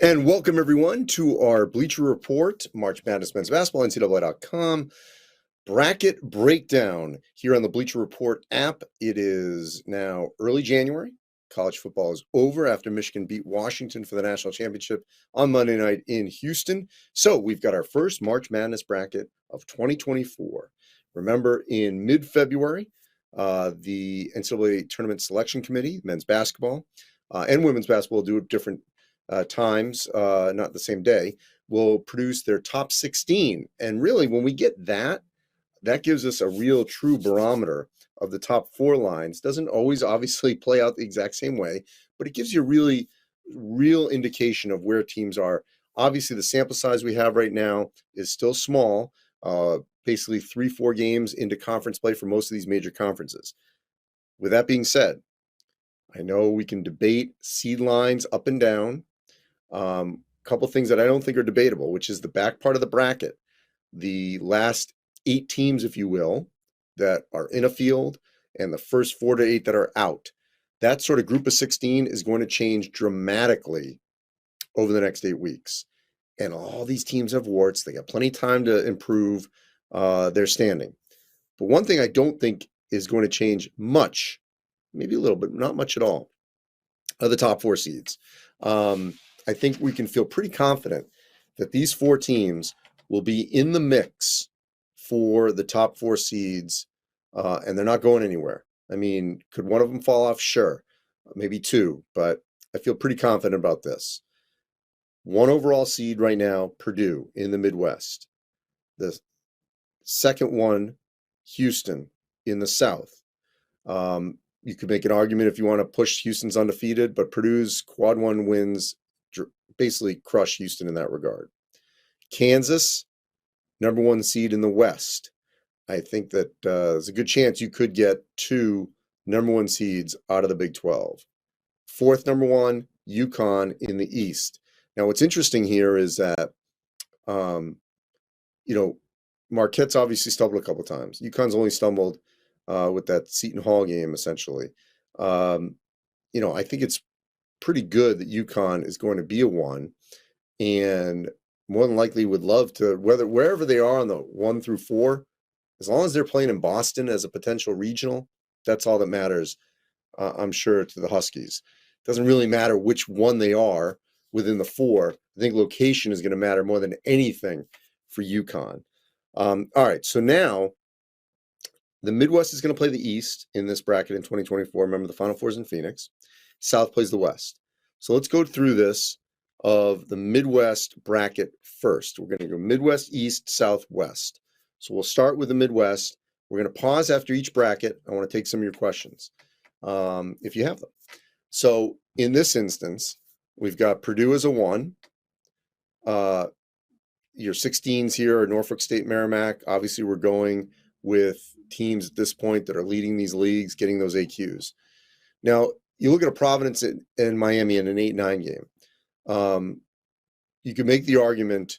And welcome everyone to our Bleacher Report, March Madness Men's Basketball, NCAA.com bracket breakdown here on the Bleacher Report app. It is now early January. College football is over after Michigan beat Washington for the national championship on Monday night in Houston. So we've got our first March Madness bracket of 2024. Remember, in mid-February, the NCAA Tournament Selection Committee, men's basketball and women's basketball do it different times, not the same day, will produce their top 16. And really, when we get that gives us a real true barometer of the top four lines. Doesn't always obviously play out the exact same way, but it gives you a really real indication of where teams are. Obviously, the sample size we have right now is still small, basically 3-4 games into conference play for most of these major conferences. With that being said, I know we can debate seed lines up and down. Couple things that I don't think are debatable, which is the back part of the bracket, the last 8 teams, if you will, that are in a field, and the first 4 to 8 that are out. That sort of group of 16 is going to change dramatically over the next 8 weeks. And all these teams have warts. They got plenty of time to improve their standing. But one thing I don't think is going to change much, maybe a little, but not much at all, are the top 4 seeds. I think we can feel pretty confident that these 4 teams will be in the mix for the top 4 seeds, and they're not going anywhere. I mean, could one of them fall off? Sure, maybe 2, but I feel pretty confident about this. 1 overall seed right now, Purdue in the Midwest. The second one, Houston in the South. You could make an argument if you want to push Houston's undefeated, but Purdue's quad 1 wins basically crush Houston in that regard. Kansas, number 1 seed in the West. I think that there's a good chance you could get 2 number 1 seeds out of the Big 12. 4th number 1, UConn in the East. Now, what's interesting here is that, Marquette's obviously stumbled a couple times. UConn's only stumbled with that Seton Hall game, essentially. I think it's pretty good that UConn is going to be a 1, and more than likely would love to, wherever they are on the 1 through 4, as long as they're playing in Boston as a potential regional, that's all that matters, I'm sure, to the Huskies. It doesn't really matter which one they are within the 4. I think location is going to matter more than anything for UConn. All right, so now the Midwest is going to play the East in this bracket in 2024. Remember, the Final Four is in Phoenix. South plays the West. So let's go through this of the Midwest bracket first. We're going to go Midwest, East, South, West. So we'll start with the Midwest. We're going to pause after each bracket. I want to take some of your questions, if you have them. So in this instance, we've got Purdue as a 1. Your 16s here are Norfolk State, Merrimack. Obviously, we're going with teams at this point that are leading these leagues, getting those AQs. Now, you look at a Providence and Miami in an 8-9 game. You could make the argument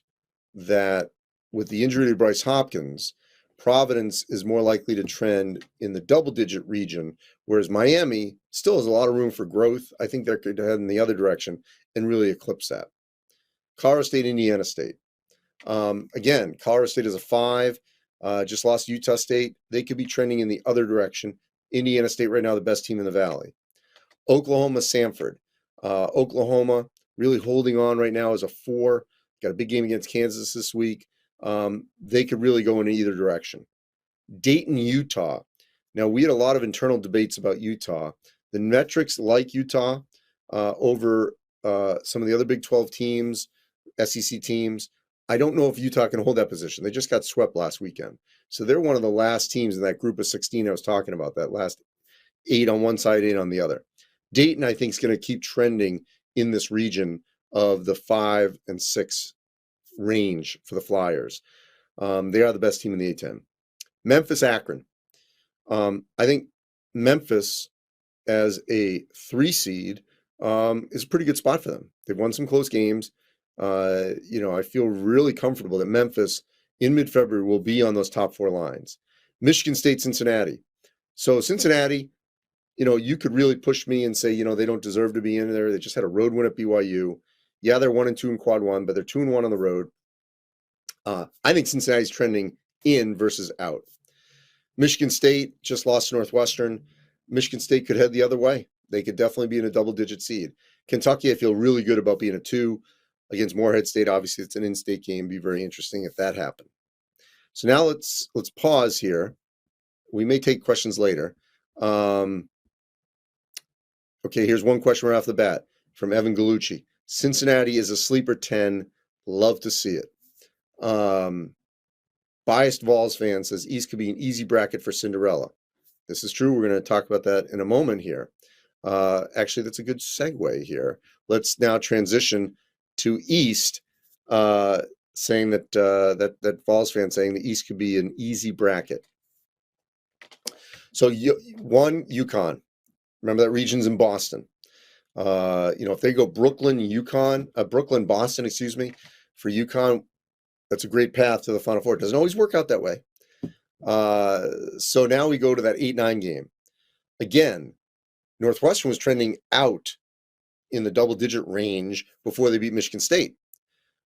that with the injury to Bryce Hopkins, Providence is more likely to trend in the double-digit region, whereas Miami still has a lot of room for growth. I think they're going to head in the other direction and really eclipse that. Colorado State, Indiana State. Again, Colorado State is a 5, just lost to Utah State. They could be trending in the other direction. Indiana State right now, the best team in the Valley. Oklahoma, Samford. Oklahoma really holding on right now as a 4. Got a big game against Kansas this week. They could really go in either direction. Dayton, Utah. Now, we had a lot of internal debates about Utah. The metrics like Utah over some of the other Big 12 teams, SEC teams. I don't know if Utah can hold that position. They just got swept last weekend. So they're one of the last teams in that group of 16 I was talking about, that last 8 on one side, 8 on the other. Dayton, I think, is going to keep trending in this region of the 5 and 6 range for the Flyers. They are the best team in the A-10. Memphis, Akron. I think Memphis as a 3 seed is a pretty good spot for them. They've won some close games. I feel really comfortable that Memphis in mid-February will be on those top 4 lines. Michigan State, Cincinnati. So Cincinnati, you could really push me and say, they don't deserve to be in there. They just had a road win at BYU. Yeah, they're 1-2 in quad one, but they're 2-1 on the road. I think Cincinnati's trending in versus out. Michigan State just lost to Northwestern. Michigan State could head the other way. They could definitely be in a double-digit seed. Kentucky, I feel really good about being a 2 against Morehead State. Obviously, it's an in-state game. Be very interesting if that happened. So now let's pause here. We may take questions later. Okay, here's one question right off the bat from Evan Galucci. Cincinnati is a sleeper 10. Love to see it. Biased Vols fan says East could be an easy bracket for Cinderella. This is true. We're going to talk about that in a moment here. Actually, that's a good segue here. Let's now transition to East, saying that Vols fan saying the East could be an easy bracket. So UConn. Remember that region's in Boston. If they go Brooklyn, Boston, for UConn, that's a great path to the Final Four. It doesn't always work out that way. So now we go to that 8-9 game. Again, Northwestern was trending out in the double-digit range before they beat Michigan State.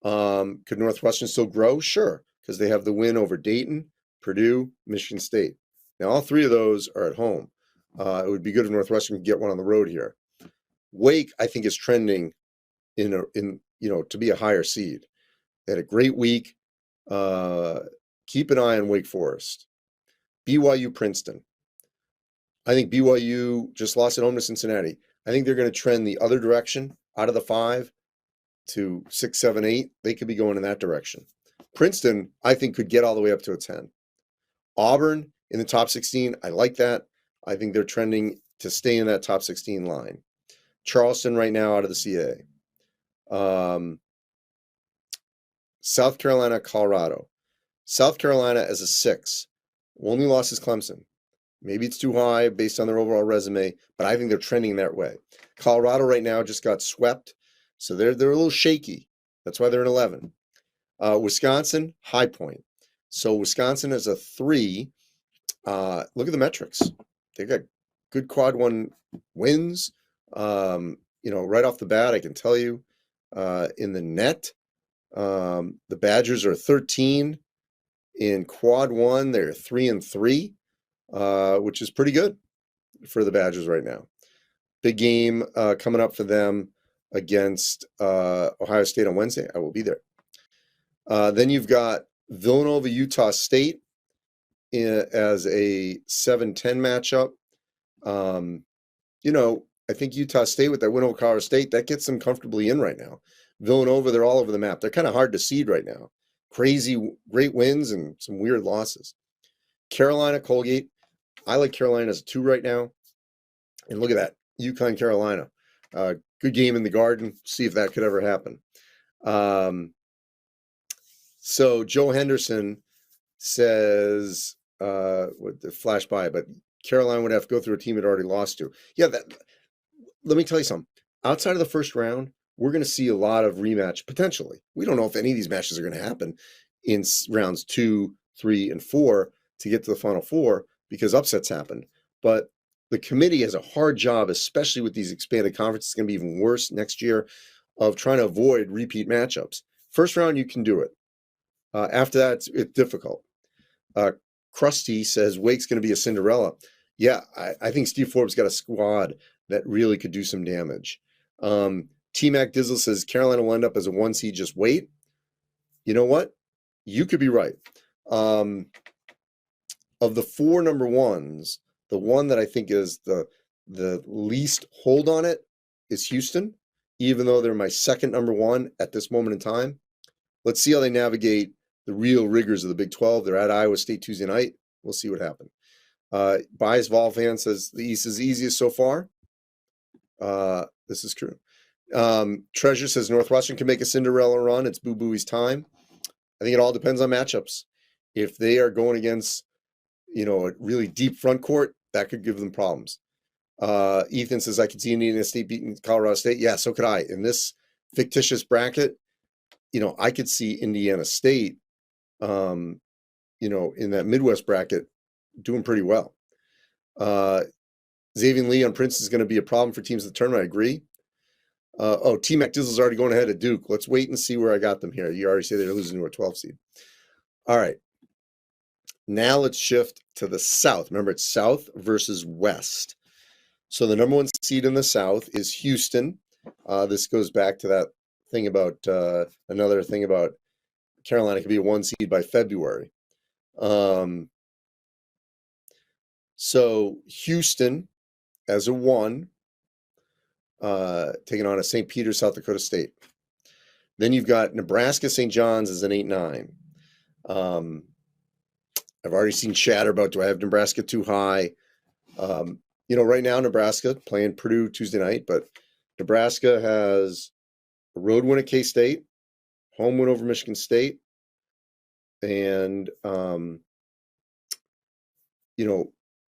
Could Northwestern still grow? Sure, because they have the win over Dayton, Purdue, Michigan State. Now, all three of those are at home. It would be good if Northwestern could get one on the road here. Wake, I think, is trending to be a higher seed. They had a great week. Keep an eye on Wake Forest. BYU, Princeton. I think BYU just lost at home to Cincinnati. I think they're going to trend the other direction, out of the 5 to 6, 7, 8. They could be going in that direction. Princeton, I think, could get all the way up to a 10. Auburn in the top 16, I like that. I think they're trending to stay in that top 16 line. Charleston right now out of the CAA. South Carolina, Colorado. South Carolina as a 6. Only loss is Clemson. Maybe it's too high based on their overall resume, but I think they're trending that way. Colorado right now just got swept, so they're a little shaky. That's why they're in 11. Wisconsin, high point. So Wisconsin is a 3. Look at the metrics. They've got good quad 1 wins. Right off the bat, I can tell you, in the net, the Badgers are 13. In quad 1, they're 3-3, which is pretty good for the Badgers right now. Big game coming up for them against Ohio State on Wednesday. I will be there. Then you've got Villanova, Utah State as a 7-10 matchup. I think Utah State with that win over Colorado State, that gets them comfortably in right now. Villanova, they're all over the map. They're kind of hard to seed right now. Crazy, great wins and some weird losses. Carolina, Colgate. I like Carolina as a 2 right now. And look at that, UConn, Carolina. Good game in the Garden. See if that could ever happen. So Joe Henderson says, flash by, but Carolina would have to go through a team it already lost to. Yeah, let me tell you something. Outside of the first round, we're going to see a lot of rematch potentially. We don't know if any of these matches are going to happen in rounds 2, 3, and 4 to get to the Final Four because upsets happened. But the committee has a hard job, especially with these expanded conferences. It's going to be even worse next year, of trying to avoid repeat matchups. First round, you can do it. After that, it's difficult. Krusty says Wake's going to be a Cinderella. Yeah, I think Steve Forbes got a squad that really could do some damage. T-Mac Dizzle says Carolina will end up as a 1 seed. Just wait. You know what? You could be right. Of the 4 number 1s, the one that I think is the least hold on it is Houston, even though they're my second number 1 at this moment in time. Let's see how they navigate the real rigors of the Big 12. They're at Iowa State Tuesday night. We'll see what happens. Bias Vol fan says the East is the easiest so far. This is true. Treasure says Northwestern can make a Cinderella run. It's Boo Booey's time. I think it all depends on matchups. If they are going against, a really deep front court, that could give them problems. Ethan says I could see Indiana State beating Colorado State. Yeah, so could I. In this fictitious bracket, I could see Indiana State, in that Midwest bracket doing pretty well. Xavier Lee on Prince is going to be a problem for teams in the tournament. I agree. T-Mac Dizzle's already going ahead of Duke. Let's wait and see where I got them here. You already say they're losing to a 12 seed. All right. Now let's shift to the South. Remember, it's South versus West. So the number one seed in the South is Houston. This goes back to that thing about another thing about Carolina could be a 1 seed by February. So Houston as a 1, taking on a St. Peter, South Dakota State. Then you've got Nebraska, St. John's as an 8-9. I've already seen chatter about, do I have Nebraska too high? Right now Nebraska playing Purdue Tuesday night, but Nebraska has a road win at K-State, home win over Michigan State, and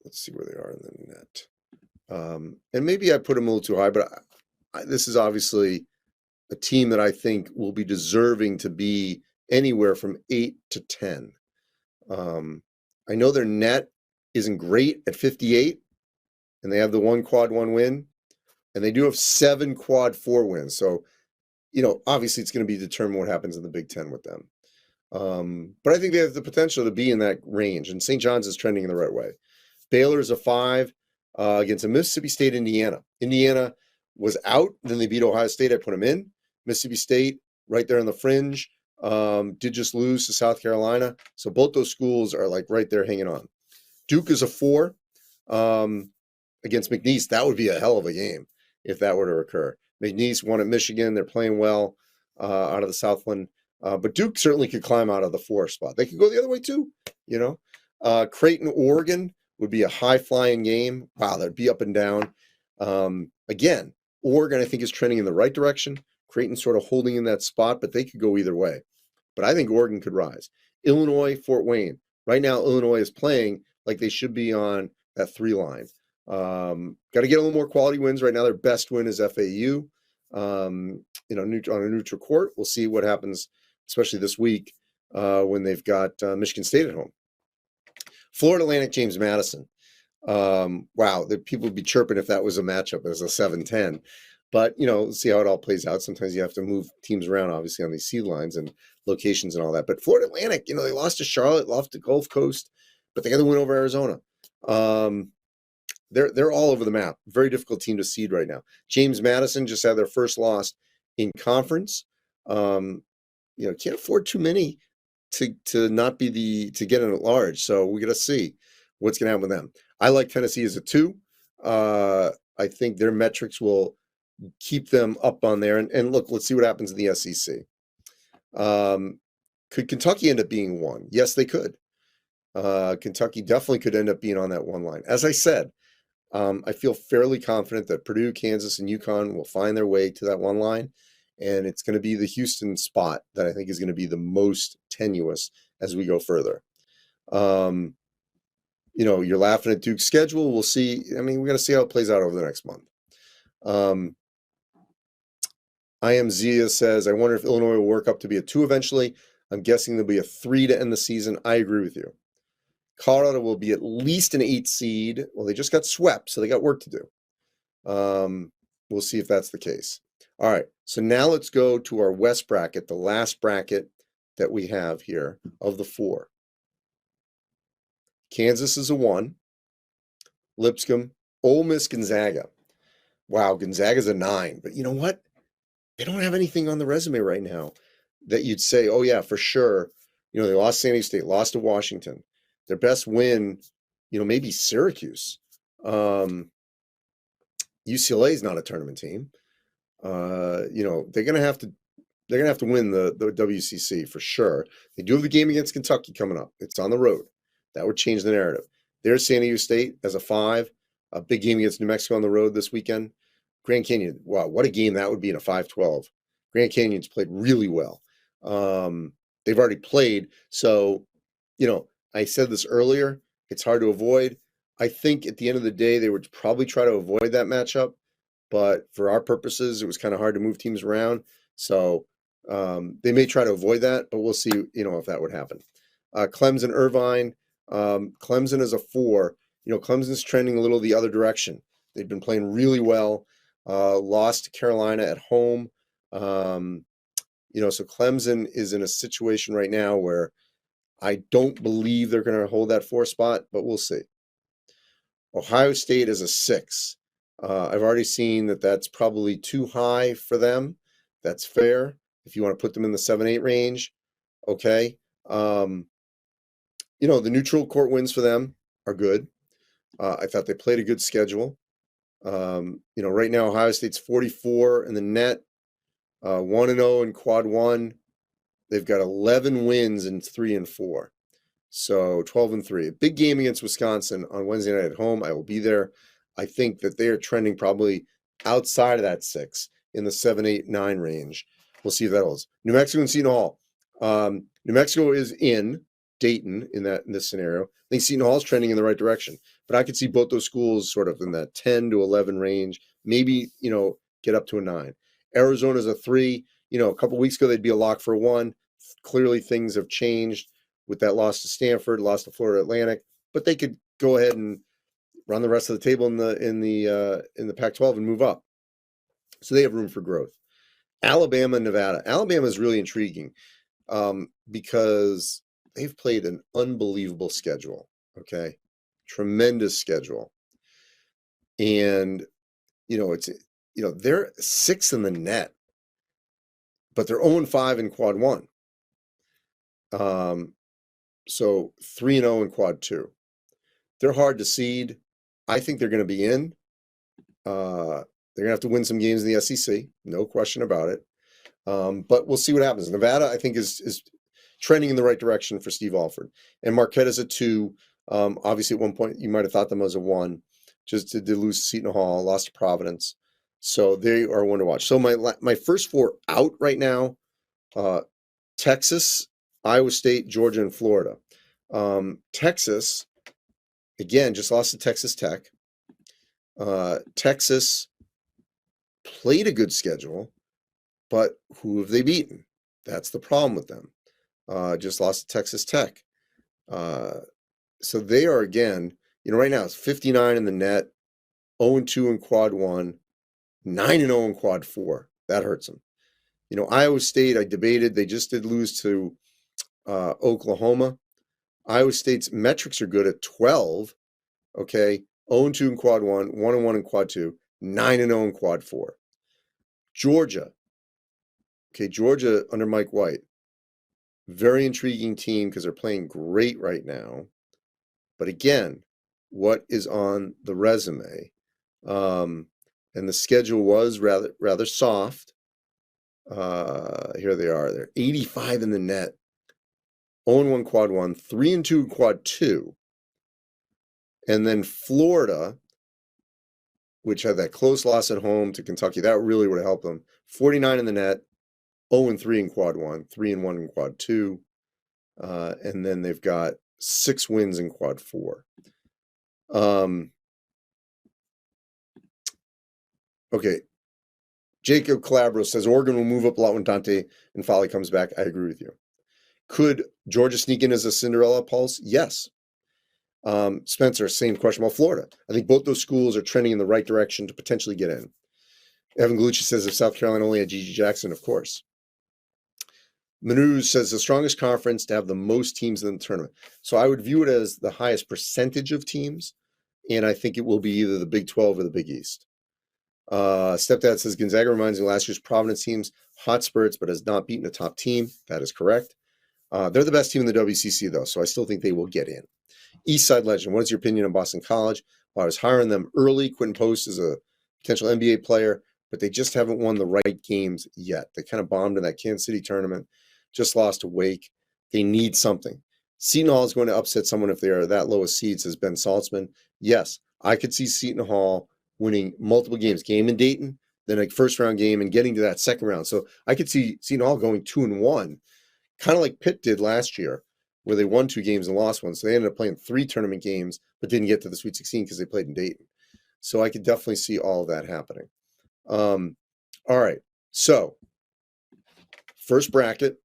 let's see where they are in the net. And maybe I put them a little too high, but this is obviously a team that I think will be deserving to be anywhere from 8 to 10. I know their net isn't great at 58, and they have the 1 quad 1 win, and they do have 7 quad 4 wins. So, obviously it's going to be determined what happens in the Big Ten with them. But I think they have the potential to be in that range, and St. John's is trending in the right way. Baylor is a 5 against a Mississippi State, Indiana. Indiana was out, then they beat Ohio State. I put them in. Mississippi State, right there on the fringe, did just lose to South Carolina. So both those schools are like right there hanging on. Duke is a 4 against McNeese. That would be a hell of a game if that were to occur. McNeese won at Michigan. They're playing well out of the Southland. But Duke certainly could climb out of the 4 spot. They could go the other way too, Creighton, Oregon would be a high-flying game. Wow, that'd be up and down. Again, Oregon, I think, is trending in the right direction. Creighton sort of holding in that spot, but they could go either way. But I think Oregon could rise. Illinois, Fort Wayne. Right now, Illinois is playing like they should be on that 3 line. Got to get a little more quality wins. Right now, their best win is FAU. On a neutral court. We'll see what happens, especially this week when they've got Michigan State at home. Florida Atlantic, James Madison. Wow, people would be chirping if that was a matchup as a 7-10. But, let's see how it all plays out. Sometimes you have to move teams around, obviously, on these seed lines and locations and all that. But Florida Atlantic, they lost to Charlotte, lost to Gulf Coast, but they got the win over Arizona. They're all over the map. Very difficult team to seed right now. James Madison just had their first loss in conference. Can't afford too many to not be to get in at large. So we got to see what's going to happen with them. I like Tennessee as a 2. I think their metrics will keep them up on there. And look, let's see what happens in the SEC. Could Kentucky end up being 1? Yes, they could. Kentucky definitely could end up being on that 1 line. As I said, I feel fairly confident that Purdue, Kansas, and UConn will find their way to that 1 line, and it's going to be the Houston spot that I think is going to be the most tenuous as we go further. You're laughing at Duke's schedule. We'll see. I mean, we're going to see how it plays out over the next month. I am Zia says, I wonder if Illinois will work up to be a 2 eventually. I'm guessing there'll be a 3 to end the season. I agree with you. Colorado will be at least an 8 seed. Well, they just got swept, so they got work to do. We'll see if that's the case. All right, so now let's go to our West bracket, the last bracket that we have here of the 4. Kansas is a 1. Lipscomb, Ole Miss, Gonzaga. Wow, Gonzaga's a 9. But you know what? They don't have anything on the resume right now that you'd say, oh, yeah, for sure. They lost San Diego State, lost to Washington. Their best win, maybe Syracuse. UCLA is not a tournament team. They're gonna have to win the WCC for sure. They do have the game against Kentucky coming up. It's on the road. That would change the narrative. There's San Diego State as a 5. A big game against New Mexico on the road this weekend. Grand Canyon, wow, what a game that would be in a 5-12. Grand Canyon's played really well. They've already played, so I said this earlier, it's hard to avoid. I think at the end of the day, they would probably try to avoid that matchup. But for our purposes, it was kind of hard to move teams around. So they may try to avoid that, but we'll see, if that would happen. Clemson, Irvine. Clemson is a 4. Clemson's trending a little the other direction. They've been playing really well. lost to Carolina at home. So Clemson is in a situation right now where I don't believe they're going to hold that 4 spot, but we'll see. Ohio State is a 6. I've already seen that that's probably too high for them. That's fair. If you want to put them in the 7-8 range, okay. The neutral court wins for them are good. I thought they played a good schedule. Right now Ohio State's 44 in the net, 1-0 in quad 1. They've got 11 wins in 3 and 4. So 12-3. A big game against Wisconsin on Wednesday night at home. I will be there. I think that they are trending probably outside of that 6 in the 7, 8, 9 range. We'll see if that holds. New Mexico and Seton Hall. New Mexico is in Dayton in this scenario. I think Seton Hall is trending in the right direction, but I could see both those schools sort of in that 10 to 11 range. Maybe get up to a 9. Arizona's a 3. A couple weeks ago they'd be a lock for a 1. Clearly things have changed with that loss to Stanford, loss to Florida Atlantic, but they could go ahead and run the rest of the table in the Pac-12 and move up. So they have room for growth. Alabama and Nevada. Alabama is really intriguing because they've played an unbelievable schedule. Okay, tremendous schedule, and they're 6 in the net, but they're 0-5 in quad 1. So 3-0 in quad 2. They're hard to seed. I think they're going to be in. They're going to have to win some games in the SEC, no question about it. But we'll see what happens. Nevada, I think, is trending in the right direction for Steve Alford. And Marquette is a 2. Obviously, at one point, you might have thought them as a 1. Just did lose to Seton Hall, lost to Providence. So they are one to watch. So my first 4 out right now, Texas, Iowa State, Georgia, and Florida. Texas, again, just lost to Texas Tech. Texas played a good schedule, but who have they beaten? That's the problem with them. Just lost to Texas Tech. So they are, again, right now it's 59 in the net, 0-2 in quad 1, 9-0 in quad 4. That hurts them. Iowa State, I debated. They just did lose to Oklahoma. Iowa State's metrics are good at 12. Okay, 0-2 in quad 1, 1-1 in quad 2, 9-0 in quad 4. Georgia. Okay, Georgia under Mike White. Very intriguing team because they're playing great right now. But again, what is on the resume? And the schedule was rather soft. Here they are. They're 85 in the net, 0-1 quad 1, 3-2 quad 2. And then Florida, which had that close loss at home to Kentucky, that really would have helped them. 49 in the net, 0-3 in quad 1, 3-1 in quad 2. And then they've got 6 wins in quad 4. Okay. Jacob Calabro says Oregon will move up a lot when Dante and Foley comes back. I agree with you. Could Georgia sneak in as a Cinderella pulse? Yes. Spencer, same question about Florida. I think both those schools are trending in the right direction to potentially get in. Evan Galucci says if South Carolina only had Gigi Jackson, of course. Manu says the strongest conference to have the most teams in the tournament. So I would view it as the highest percentage of teams, and I think it will be either the Big 12 or the Big East. Stepdad says Gonzaga reminds me of last year's Providence teams, hot spurts, but has not beaten a top team. That is correct. They're the best team in the WCC, though, so I still think they will get in. Eastside Legend, what is your opinion on Boston College? Well, I was hiring them early. Quentin Post is a potential NBA player, but they just haven't won the right games yet. They kind of bombed in that Kansas City tournament, just lost to Wake. They need something. Seton Hall is going to upset someone if they are that low a seed, says Ben Saltzman. Yes, I could see Seton Hall winning multiple games, game in Dayton, then a first-round game, and getting to that second round. So I could see Seton Hall going 2-1, kind of like Pitt did last year, where they won 2 games and lost 1. So they ended up playing 3 tournament games, but didn't get to the Sweet 16 because they played in Dayton. So I could definitely see all of that happening. All right. So first bracket,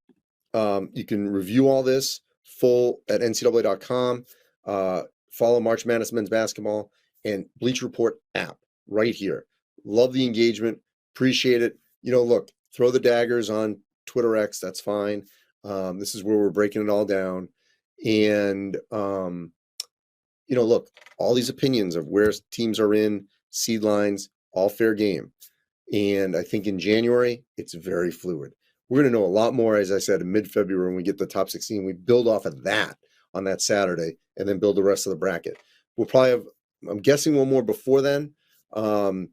you can review all this full at ncaa.com. Follow March Madness men's basketball and Bleacher Report app right here. Love the engagement. Appreciate it. Look, throw the daggers on Twitter X. That's fine. This is where we're breaking it all down. And, look, all these opinions of where teams are in, seed lines, all fair game. And I think in January, it's very fluid. We're going to know a lot more, as I said, in mid-February when we get the top 16. We build off of that on that Saturday and then build the rest of the bracket. We'll probably have, I'm guessing, one more before then. So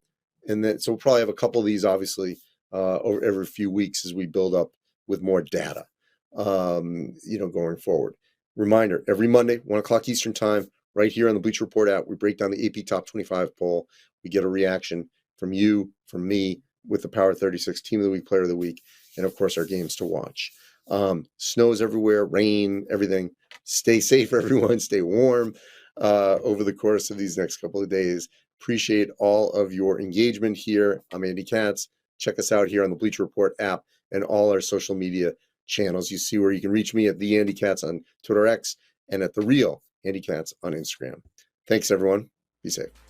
we'll probably have a couple of these, obviously, over every few weeks as we build up with more data, going forward. Reminder, every Monday, 1 o'clock Eastern time, right here on the Bleacher Report app, we break down the AP Top 25 poll. We get a reaction from you, from me, with the Power 36 Team of the Week, Player of the Week, and of course our games to watch. Snows everywhere, rain, everything. Stay safe, everyone. Stay warm over the course of these next couple of days. Appreciate all of your engagement here. I'm Andy Katz. Check us out here on the Bleacher Report app and all our social media channels. You see where you can reach me at the Andy Katz on Twitter X and at the real Andy Katz on Instagram. Thanks, everyone. Be safe.